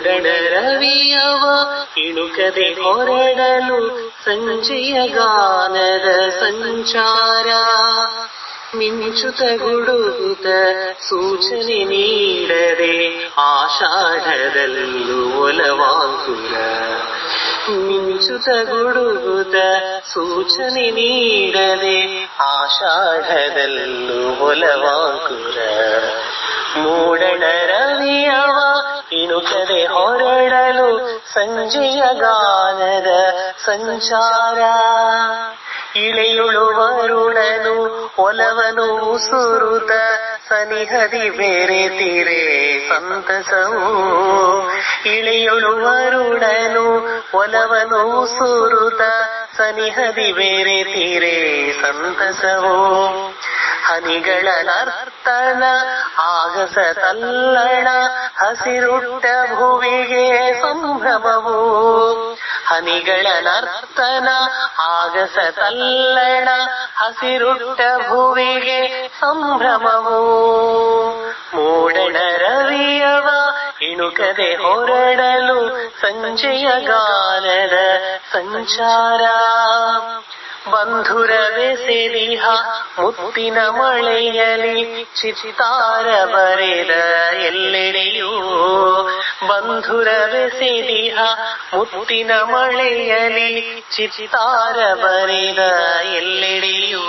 ಮೂಡಣ ರವಿಯವ ಇಣುಕದೆ ಹೊರಡಲು ಸಂಜೆಯ ಗಾನದ ಸಂಚಾರ ಮಿಂಚುತ ಗುಡುಗುತ ಸೂಚನೆ ನೀಡದೆ ಆಷಾಢದಲ್ಲೂ ಒಲವಾಂಕುರ ಮಿಂಚುತ ಗುಡುಗುತ ಸೂಚನೆ ನೀಡದೆ ಆಷಾಢದಲ್ಲೂ ಒಲವಾಂಕುರ ಮೂಡಣ ರವಿಯವ ಇಣುಕದೆ ಹೊರಡಲು ಸಂಜೆಯ ಗಾನದ ಸಂಚಾರ ಇಳೆಯುಳು ವರುಣನು ಒಲವನು ಸುರುತ ಸನಿಹದಿ ಬೆರೆತಿರೆ ಸಂತಸವು ಇಳೆಯುಳು ವರುಣನು ಒಲವನು ಸುರುತ ಸನಿಹದಿ ಬೆರೆತಿರೆ ಸಂತಸವು ಹನಿಗಳ ನರ್ತನ ಆಗಸ ತಲ್ಲಣ ಹಸಿರುಟ್ಟ ಭುವಿಗೆ ಸಂಭ್ರಮವು ಹನಿಗಳ ನರ್ತನ ಆಗಸ ತಲ್ಲಣ ಹಸಿರುಟ್ಟ ಭುವಿಗೆ ಸಂಭ್ರಮವು ಮೂಡಣ ರವಿಯವ ಇಣುಕದೆ ಹೊರಡಲು ಸಂಜೆಯ ಗಾನದ ಸಂಚಾರ ಬಂಧುರವೆಸೆದಿಹ ಮುತ್ತಿನ ಮಳೆಯಲಿ ಚಿತ್ತಾರ ಬರೆದ ಎಲ್ಲೆಡೆಯೂ ಬಂಧುರವೆಸೆದಿಹ ಮುತ್ತಿನ ಮಳೆಯಲಿ ಚಿತ್ತಾರ ಬರೆದ ಎಲ್ಲೆಡೆಯೂ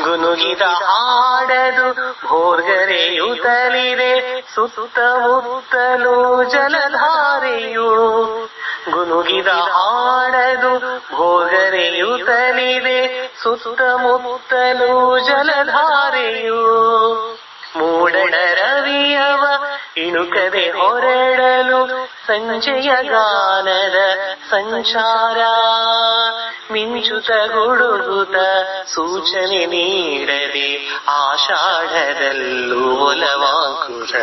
ಗುನುಗಿದ ಹಾಡದು ಭೋರ್ಗರೆಯುತ್ತಲಿದೆ ಸುತ್ತಮುತ್ತಲೂ ಜಲಧಾರೆಯು ಗುನುಗಿದ ಹಾಡದು ಭೋರ್ಗರೆಯುತ್ತಲಿದೆ ಸುತ್ತಮುತ್ತಲೂ ಜಲಧಾರೆಯು ಮೂಡಣ ರವಿಯವ ಇಣುಕದೆ ಹೊರಡಲು ಸಂಜೆಯ ಗಾನದ ಸಂಚಾರ ಮಿಂಚುತ ಗುಡುಗುತ ಸೂಚನೆ ನೀಡದೆ ಆಷಾಢದಲ್ಲೂ ಒಲವಾಂಕುರ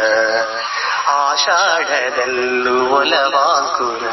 ಆಷಾಢದಲ್ಲೂ ಒಲವಾಂಕುರ